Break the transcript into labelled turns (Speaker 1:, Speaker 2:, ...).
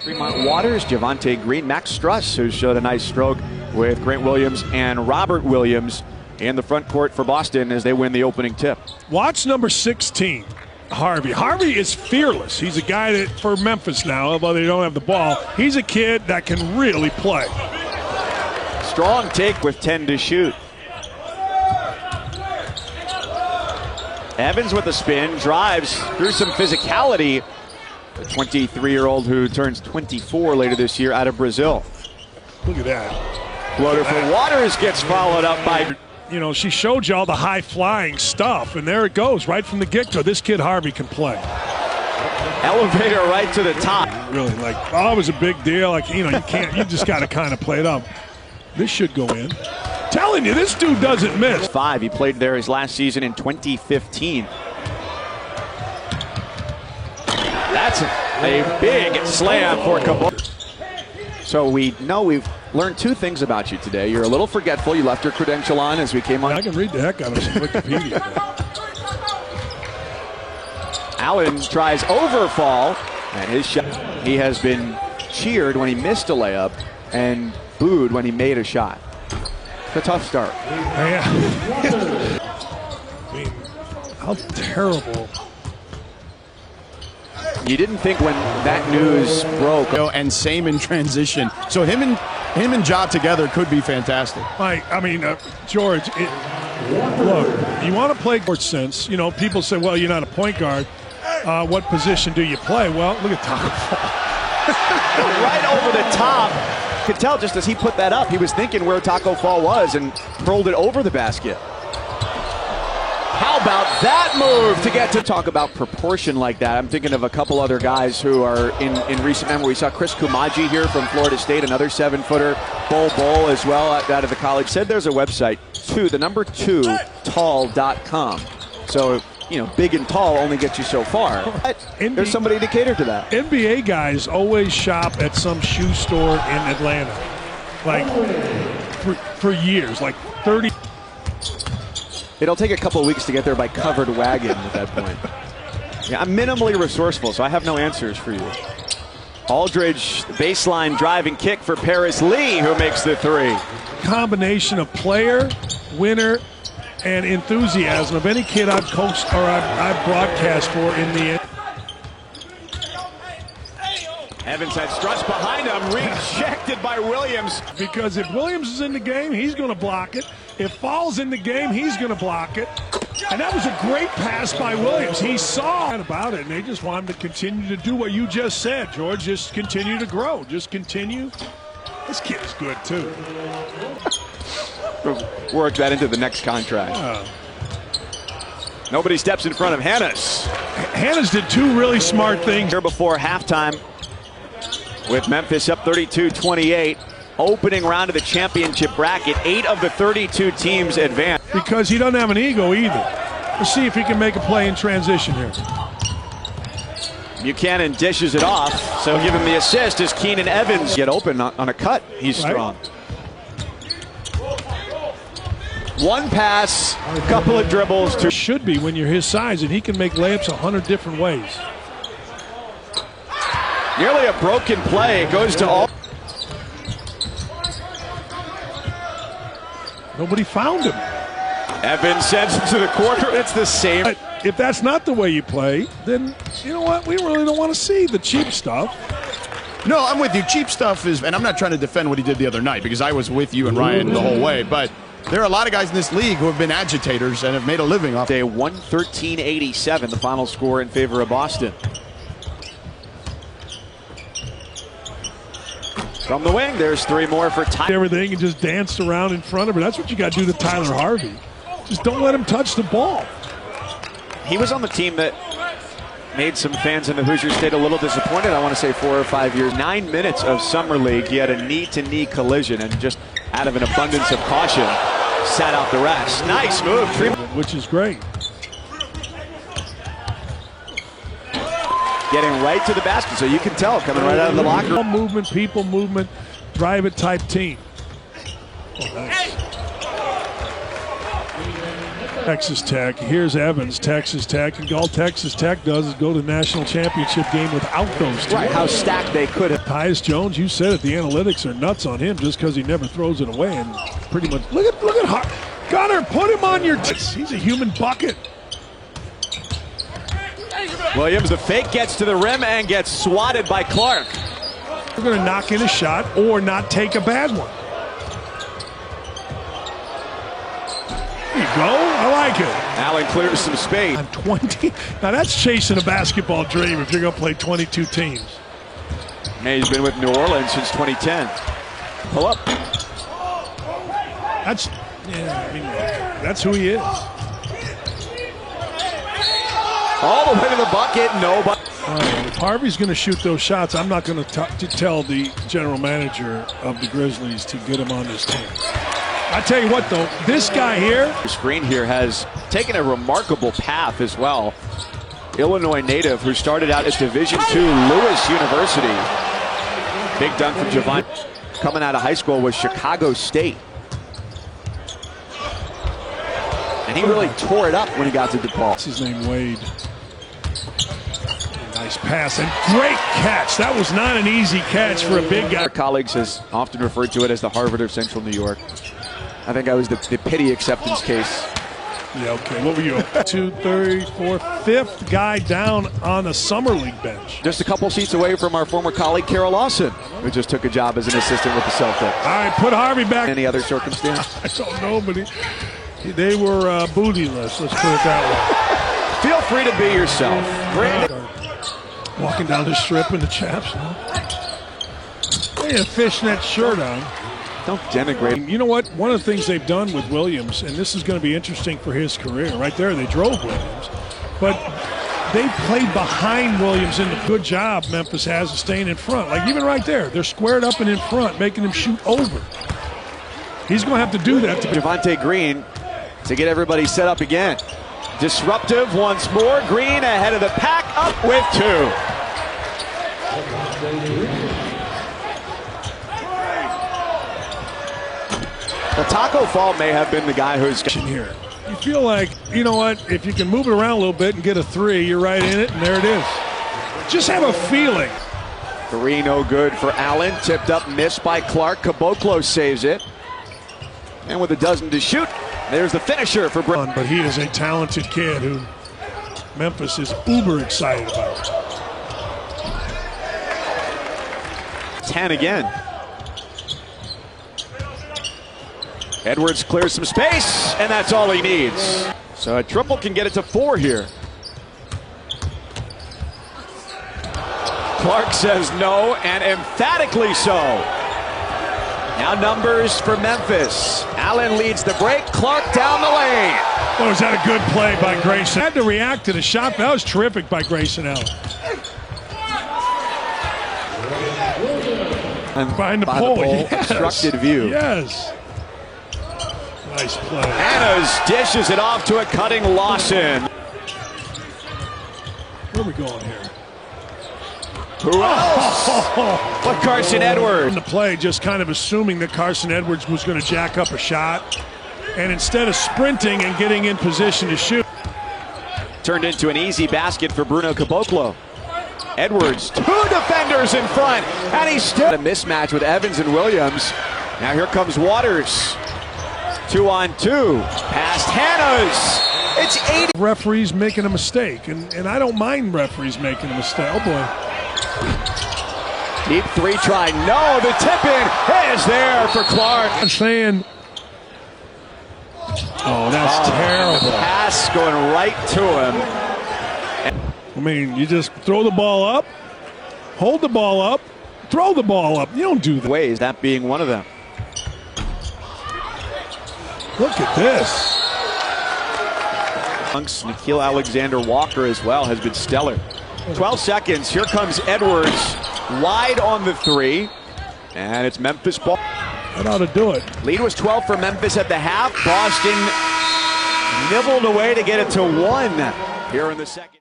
Speaker 1: Fremont Waters, Javonte Green, Max Struss, who showed a nice stroke with Grant Williams and Robert Williams in the front court for Boston as they win the opening tip.
Speaker 2: Watch number 16, Harvey. Harvey is fearless. He's a guy that, for Memphis now, although they don't have the ball, he's a kid that can really play.
Speaker 1: Strong take with 10 to shoot. Evans with a spin, drives through some physicality. The 23-year-old who turns 24 later this year out of Brazil.
Speaker 2: Look at that.
Speaker 1: Floater for Waters gets followed up by...
Speaker 2: You know, she showed you all the high-flying stuff, and there it goes, right from the get-go. This kid Harvey can play.
Speaker 1: Elevator right to the top.
Speaker 2: Really, like, oh, it was a big deal. Like, you know, you can't, you just got to kind of play it up. This should go in. Telling you, this dude doesn't miss.
Speaker 1: 5. He played there his last season in 2015. That's a big slam for Cabot. So we know we've learned 2 things about you today. You're a little forgetful. You left your credential on as we came on.
Speaker 2: I can read the heck out of some Wikipedia.
Speaker 1: Allen tries overfall, and his shot. He has been cheered when he missed a layup and booed when he made a shot. It's a tough start.
Speaker 2: Yeah. I mean, how terrible.
Speaker 1: You didn't think when that news broke.
Speaker 3: And same in transition. So him and Ja together could be fantastic.
Speaker 2: Like, I mean, George, look, you want to play court sense. You know, people say, well, you're not a point guard. What position do you play? Well, look at Taco Fall.
Speaker 1: Right over the top. You could tell just as he put that up, he was thinking where Taco Fall was and hurled it over the basket. How about that move to get to talk about proportion like that? I'm thinking of a couple other guys who are in recent memory. We saw Chris Kumaji here from Florida State, another 7-footer. Bol as well out of the college. Said there's a website, 2tall.com. So, you know, big and tall only gets you so far. But there's somebody to cater to that.
Speaker 2: NBA guys always shop at some shoe store in Atlanta. Like, for years, like 30.
Speaker 1: It'll take a couple of weeks to get there by covered wagon at that point. Yeah, I'm minimally resourceful, so I have no answers for you. Aldridge, baseline driving kick for Paris Lee, who makes the 3.
Speaker 2: Combination of player, winner, and enthusiasm of any kid I've coached or I've broadcast for in the end.
Speaker 1: Evans had Struss behind him, rejected by Williams.
Speaker 2: Because if Williams is in the game, he's going to block it. If Fall's in the game, he's going to block it. And that was a great pass by Williams. He saw about it, and they just want him to continue to do what you just said, George. Just continue to grow. Just continue. This kid is good, too.
Speaker 1: Work that into the next contract. Nobody steps in front of Hannes.
Speaker 2: Hannes did 2 really smart things.
Speaker 1: Here before halftime with Memphis up 32-28. Opening round of the championship bracket. 8 of the 32 teams advance.
Speaker 2: Because he doesn't have an ego either. Let's see if he can make a play in transition here.
Speaker 1: Buchanan dishes it off, so give him the assist as Keenan Evans get open on a cut. He's strong. One pass, a couple of dribbles.
Speaker 2: Should be when you're his size, and he can make layups 100 different ways.
Speaker 1: Nearly a broken play. It goes to all.
Speaker 2: Nobody found him.
Speaker 1: Evans sends him to the corner. It's the same.
Speaker 2: If that's not the way you play, then you know what? We really don't want to see the cheap stuff.
Speaker 3: No, I'm with you. Cheap stuff is, and I'm not trying to defend what he did the other night because I was with you and Ryan the whole way, but there are a lot of guys in this league who have been agitators and have made a living off.
Speaker 1: 113-87, the final score in favor of Boston. From the wing, there's 3 more for Tyler.
Speaker 2: Everything and just danced around in front of her. That's what you got to do to Tyler Harvey. Just don't let him touch the ball.
Speaker 1: He was on the team that made some fans in the Hoosier State a little disappointed. I want to say 4 or 5 years. 9 minutes of summer league. He had a knee-to-knee collision and just out of an abundance of caution, sat out the rest. Nice move.
Speaker 2: Which is great.
Speaker 1: Getting right to the basket, so you can tell coming right out of the locker room.
Speaker 2: Movement, people movement, drive it type team. Oh, nice. Texas Tech. Here's Evans, Texas Tech, and all Texas Tech does is go to the national championship game without those two.
Speaker 1: Right, how stacked they could have.
Speaker 2: Tyus Jones, you said it, the analytics are nuts on him just because he never throws it away, and pretty much look at Gunner, put him on your he's a human bucket.
Speaker 1: Williams, the fake gets to the rim and gets swatted by Clark.
Speaker 2: We're going to knock in a shot or not take a bad one. There you go. I like it.
Speaker 1: Allen clears some space.
Speaker 2: On 20. Now that's chasing a basketball dream if you're going to play 22 teams.
Speaker 1: He's been with New Orleans since 2010. Pull up.
Speaker 2: That's who he is.
Speaker 1: All the way to the bucket. No, but
Speaker 2: If Harvey's going to shoot those shots, I'm not going to tell the general manager of the Grizzlies to get him on this team. I tell you what, though, this guy here.
Speaker 1: The screen here has taken a remarkable path as well. Illinois native who started out at Division II Lewis University. Big dunk from Javon. Coming out of high school was Chicago State. And he really tore it up when he got to DePaul.
Speaker 2: What's his name, Wade? Nice pass and great catch. That was not an easy catch for a big guy.
Speaker 1: Our colleagues has often referred to it as the Harvard of Central New York. I think I was the pity acceptance case.
Speaker 2: Yeah, okay. What were you? 2, 3, 4, 5th guy down on the summer league bench.
Speaker 1: Just a couple seats away from our former colleague Carol Lawson, who just took a job as an assistant with the Celtics.
Speaker 2: All right, put Harvey back.
Speaker 1: Any other circumstance?
Speaker 2: I don't know, but they were bootyless. Let's put it that
Speaker 1: Feel free to be yourself. Brandon.
Speaker 2: way. Walking down the strip in the chaps. He had a fishnet shirt on.
Speaker 1: Don't denigrate.
Speaker 2: You know what? One of the things they've done with Williams, and this is going to be interesting for his career, right there, they drove Williams, but they played behind Williams in the good job Memphis has of staying in front. Like even right there, they're squared up and in front, making him shoot over. He's going to have to do that.
Speaker 1: Javonte Green to get everybody set up again. Disruptive once more. Green ahead of the pack, up with 2. The Taco Fall may have been the guy who's
Speaker 2: here. You feel like, you know what, if you can move it around a little bit and get a 3, you're right in it, and there it is. Just have a feeling.
Speaker 1: 3 no good for Allen. Tipped up, missed by Clark. Caboclo saves it. And with a dozen to shoot, there's the finisher for Brown.
Speaker 2: But he is a talented kid who Memphis is uber excited about.
Speaker 1: 10 again. Edwards clears some space, and that's all he needs. So a triple can get it to 4 here. Clark says no, and emphatically so. Now numbers for Memphis. Allen leads the break. Clark down the lane.
Speaker 2: Oh, is that a good play by Grayson? Had to react to the shot. That was terrific by Grayson Allen.
Speaker 1: And
Speaker 2: behind the pole. Yes.
Speaker 1: Obstructed view.
Speaker 2: Yes. Nice play.
Speaker 1: Annas dishes it off to a cutting Lawson.
Speaker 2: Where are we going here?
Speaker 1: Who else? But Carson Edwards.
Speaker 2: The play just kind of assuming that Carson Edwards was going to jack up a shot. And instead of sprinting and getting in position to shoot.
Speaker 1: Turned into an easy basket for Bruno Caboclo. Edwards, 2 defenders in front. And he's still a mismatch with Evans and Williams. Now here comes Waters. 2-on-2. Past Hanna's. It's 80.
Speaker 2: Referees making a mistake. And I don't mind referees making a mistake. Oh, boy.
Speaker 1: Deep 3 try. No, the tip-in is there for Clark.
Speaker 2: I'm saying. Oh, that's terrible.
Speaker 1: Pass going right to him.
Speaker 2: I mean, you just throw the ball up, hold the ball up, throw the ball up. You don't do that.
Speaker 1: Ways, that being one of them.
Speaker 2: Look at this.
Speaker 1: Nikhil Alexander-Walker as well has been stellar. 12 seconds. Here comes Edwards. Wide on the 3. And it's Memphis ball.
Speaker 2: That ought to do it.
Speaker 1: Lead was 12 for Memphis at the half. Boston nibbled away to get it to 1 here in the second.